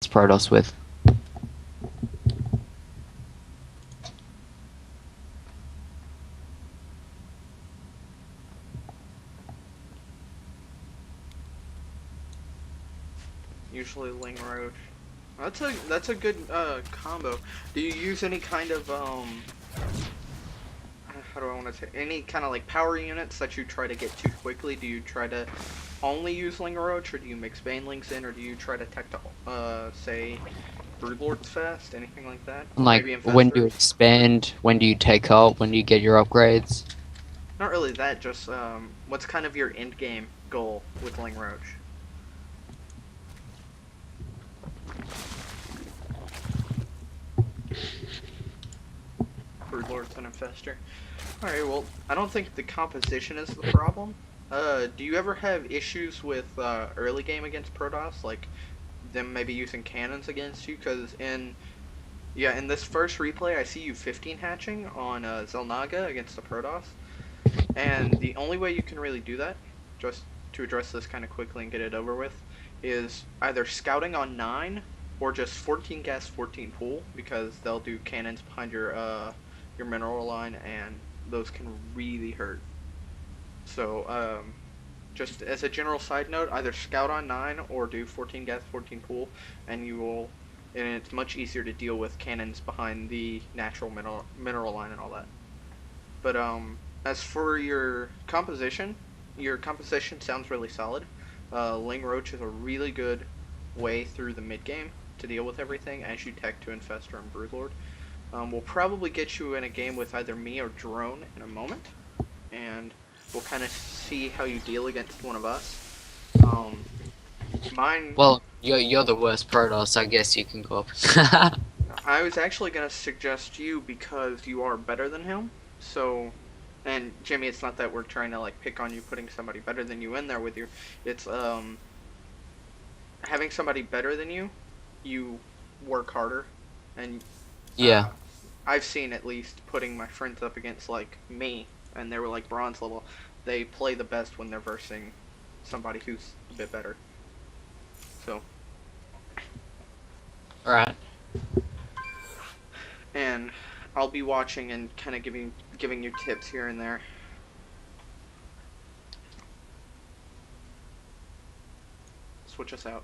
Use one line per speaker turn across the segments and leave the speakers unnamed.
Protoss with.
Usually Ling Roach. That's a good combo. Do you use any kind of how do I want to say, any kind of like power units that you try to get too quickly? Do you try to only use Ling Roach, or do you mix Banelings in, or do you try to tech to say Broodlords fast, anything like that, or
Like,
maybe
when do you
Infestors?
expand? When do you take up? When do you get your upgrades?
Not really that, just what's kind of your end game goal with Ling Roach? Broodlords and Infestor. Alright, well, I don't think the composition is the problem. Do you ever have issues with early game against Protoss, like them maybe using cannons against you? Because in this first replay, I see you 15 hatching on Zelnaga against the Protoss, and the only way you can really do that, just to address this kind of quickly and get it over with, is either scouting on 9 or just 14 gas, 14 pool, because they'll do cannons behind your mineral line, and those can really hurt. So, just as a general side note, either scout on 9 or do 14 gas, 14 pool, and it's much easier to deal with cannons behind the natural mineral line and all that. But, as for your composition sounds really solid. Ling Roach is a really good way through the mid game to deal with everything as you tech to Infestor and Broodlord. We'll probably get you in a game with either me or Drone in a moment, and we'll kind of see how you deal against one of us. Mine,
Well, you're the worst Protoss. I guess you can go up.
I was actually gonna suggest you because you are better than him. So, and Jimmy, it's not that we're trying to like pick on you, putting somebody better than you in there with you. It's having somebody better than you work harder, and
Yeah.
I've seen at least putting my friends up against like me, and they were like bronze level. They play the best when they're versing somebody who's a bit better. So,
Alright.
and I'll be watching and kind of giving you tips here and there. Switch us out.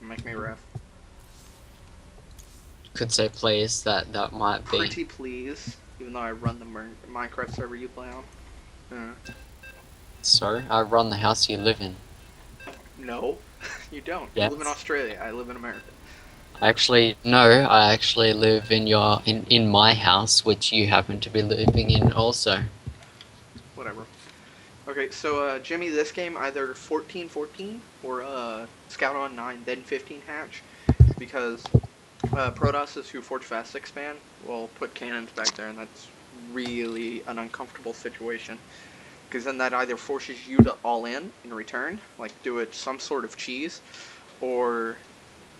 Make me ref.
Could say please. That might be.
Pretty please, even though I run the Minecraft server you play on.
Sorry, I run the house you live in.
No, you don't.
Yes.
You live in Australia. I live in America.
Actually, no. I actually live in my house, which you happen to be living in also.
Whatever. Okay, so Jimmy, this game either 14-14 or Scout on 9, then 15 hatch, because Protoss who Forge Fast expand will put cannons back there, and that's really an uncomfortable situation. Because then that either forces you to all in return, like do it some sort of cheese, or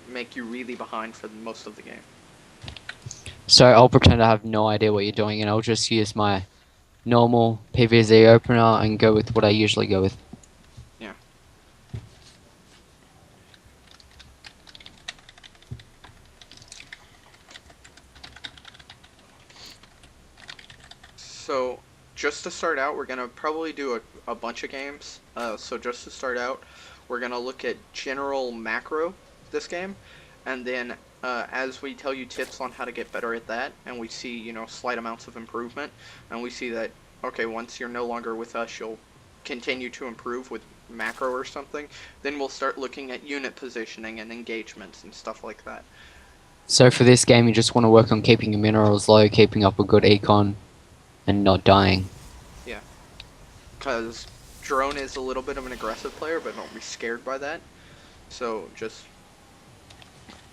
make you really behind for most of the game.
So I'll pretend I have no idea what you're doing, and I'll just use my normal PVZ opener and go with what I usually go with.
Yeah. So, just to start out, we're going to probably do a bunch of games. So just to start out, we're going to look at general macro this game, and then as we tell you tips on how to get better at that, and we see, slight amounts of improvement, and we see that, okay, once you're no longer with us, you'll continue to improve with macro or something, then we'll start looking at unit positioning and engagements and stuff like that.
So for this game, you just want to work on keeping your minerals low, keeping up a good econ, and not dying.
Yeah. Because Drone is a little bit of an aggressive player, but don't be scared by that. So just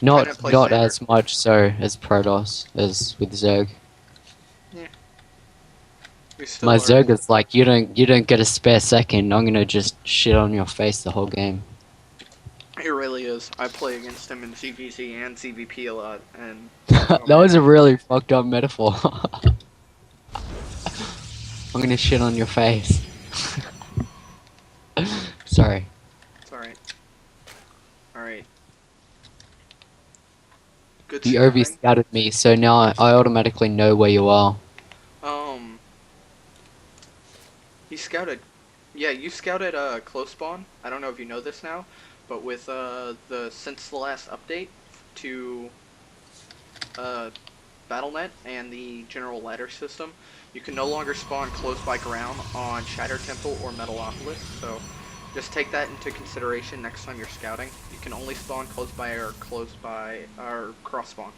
Not
standard.
as much so as Protoss, as with Zerg.
Yeah.
My Zerg is like, you don't get a spare second, I'm gonna just shit on your face the whole game.
It really is. I play against him in CVC and CVP a lot, and
That was a really fucked up metaphor. I'm gonna shit on your face. Sorry.
It's alright. Alright. Good
You over
scouting.
scouted me, so now I automatically know where you are.
Um, he scouted. Yeah, you scouted close spawn. I don't know if you know this now, but with the since the last update to uh BattleNet and the general ladder system, you can no longer spawn close by ground on Shatter Temple or Metalopolis. So just take that into consideration next time you're scouting. You can only spawn close by or cross spawn.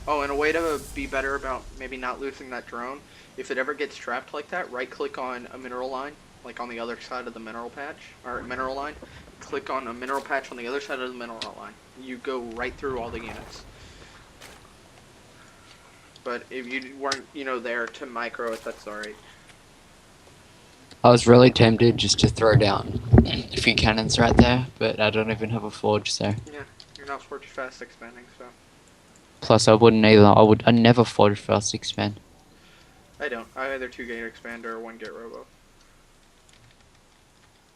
Oh, and a way to be better about maybe not losing that drone, if it ever gets trapped like that, right click on a mineral line, like on the other side of the mineral patch, or mineral line. Click on a mineral patch on the other side of the mineral line. You go right through all the units. But if you weren't, there to micro it, that's alright.
I was really tempted just to throw down a few cannons right there, but I don't even have a forge, so.
Yeah, you're not forge fast expanding, so.
Plus, I wouldn't either. I never forge fast expand.
I don't. I either 2-gate expander or 1-gate robo.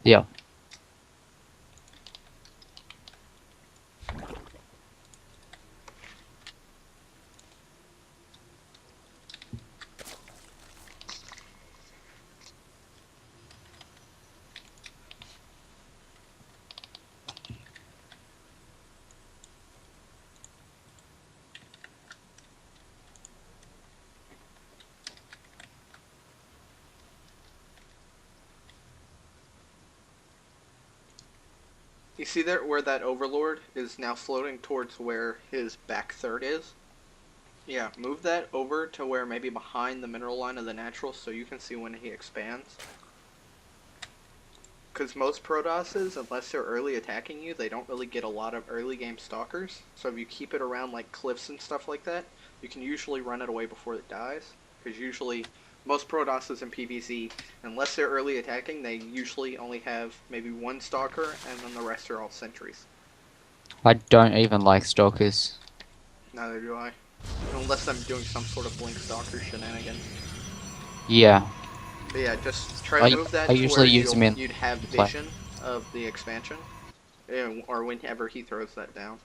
Yeah.
You see there where that overlord is now floating towards where his back third is? Yeah, move that over to where maybe behind the mineral line of the natural so you can see when he expands. Because most Protosses, unless they're early attacking you, they don't really get a lot of early game stalkers. So if you keep it around like cliffs and stuff like that, you can usually run it away before it dies. Because usually, most Protosses in PvZ, unless they're early attacking, they usually only have maybe one stalker and then the rest are all sentries.
I don't even like stalkers.
Neither do I. Unless I'm doing some sort of blink stalker shenanigans.
Yeah.
But yeah, just try to
I
move
I
that to where
usually use them in
you'd have
play.
vision of the expansion, or whenever he throws that down.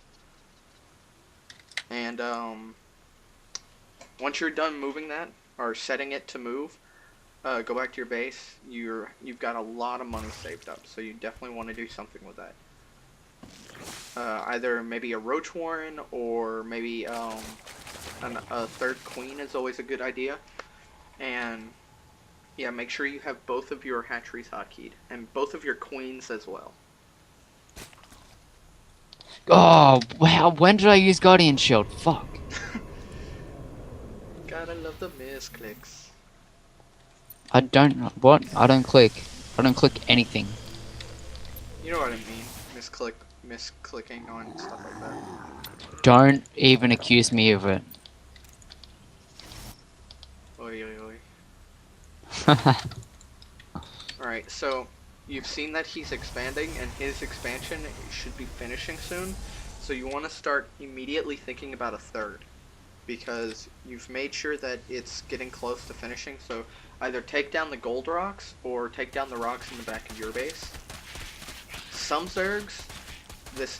And once you're done moving that or setting it to move, go back to your base. You've got a lot of money saved up, so you definitely want to do something with that. Either maybe a roach warren or maybe a third queen is always a good idea. And yeah, make sure you have both of your hatcheries hotkeyed and both of your queens as well.
Oh, wow. When did I use Guardian Shield? Fuck.
Gotta love the misclicks.
I don't. What? I don't click. I don't click anything.
You know what I mean? Misclicking on stuff like that.
Don't even accuse me of it.
Oi, oi, oi. Alright, so you've seen that he's expanding, and his expansion should be finishing soon. So you want to start immediately thinking about a third, because you've made sure that it's getting close to finishing. So either take down the gold rocks, or take down the rocks in the back of your base. Some Zergs,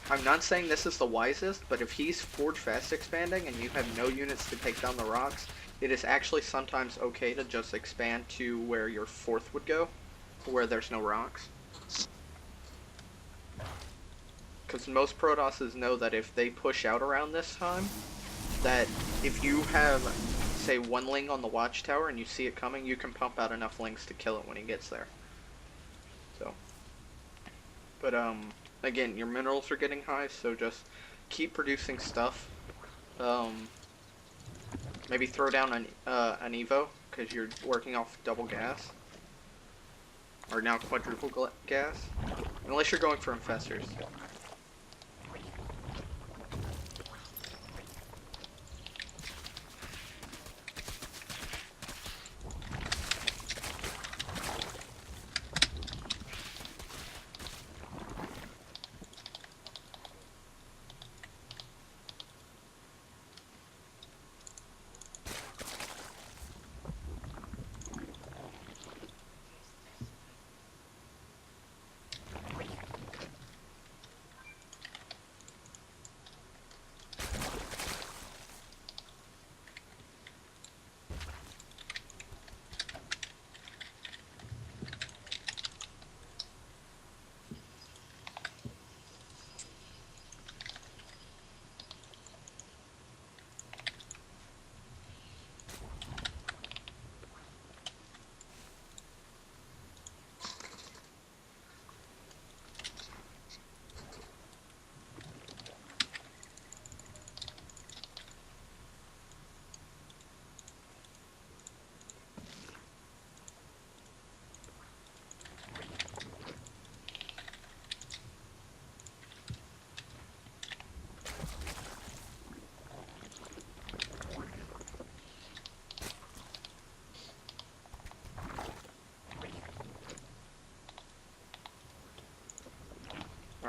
I'm not saying this is the wisest, but if he's forge fast expanding and you have no units to take down the rocks, it is actually sometimes okay to just expand to where your fourth would go, where there's no rocks. Because most Protosses know that if they push out around this time, that if you have, say, one Ling on the watchtower and you see it coming, you can pump out enough Lings to kill it when he gets there. So, but again, your minerals are getting high, so just keep producing stuff. Maybe throw down an Evo, because you're working off double gas. Or now quadruple gas. Unless you're going for infestors.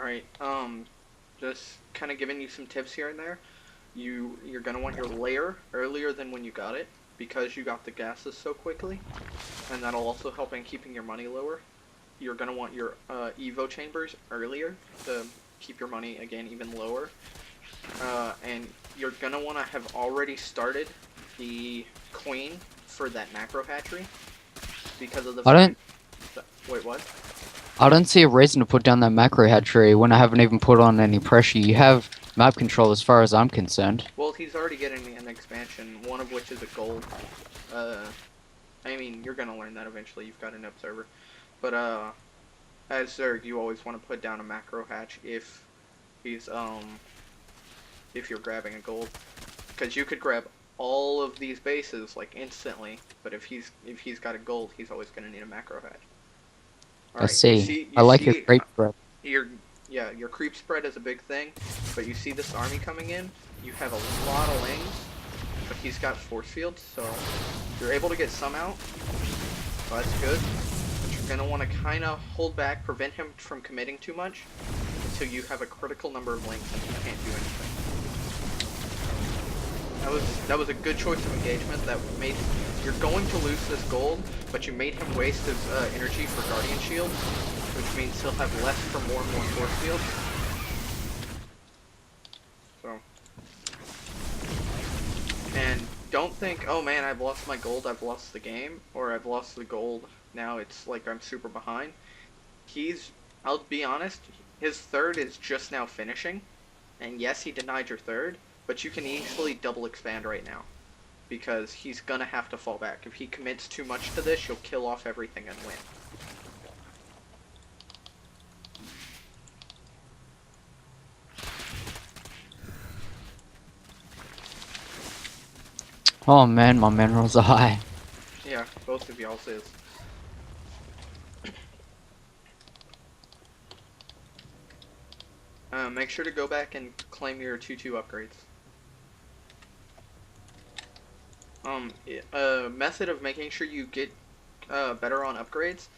Alright, just kind of giving you some tips here and there. You're gonna want your layer earlier than when you got it, because you got the gases so quickly, and that'll also help in keeping your money lower. You're gonna want your Evo chambers earlier to keep your money again even lower, and you're gonna want to have already started the queen for that macro hatchery because of the
I don't.
wait, what?
I don't see a reason to put down that macro hatchery when I haven't even put on any pressure. You have map control as far as I'm concerned.
Well, he's already getting an expansion, one of which is a gold. I mean, you're gonna learn that eventually. You've got an observer, but as Zerg, you always want to put down a macro hatch if he's if you're grabbing a gold, because you could grab all of these bases like instantly, but if he's got a gold, he's always gonna need a macro hatch. All
I
right,
see. I like your great spread.
Your creep spread is a big thing, but you see this army coming in. You have a lot of lanes, but he's got force fields, so you're able to get some out. So that's good. But you're gonna want to kind of hold back, prevent him from committing too much until you have a critical number of lanes and he can't do anything. That was a good choice of engagement. That made you're going to lose this gold, but you made him waste his energy for guardian shield, which means he'll have less for more and more force fields. So, and don't think, oh man, I've lost my gold, I've lost the game, or I've lost the gold, now it's like I'm super behind. I'll be honest, his third is just now finishing, and yes, he denied your third, but you can easily double expand right now, because he's gonna have to fall back. If he commits too much to this, you'll kill off everything and win.
Oh man, my minerals are high.
Yeah, both of y'all's is. Make sure to go back and claim your 2-2 upgrades. A method of making sure you get better on upgrades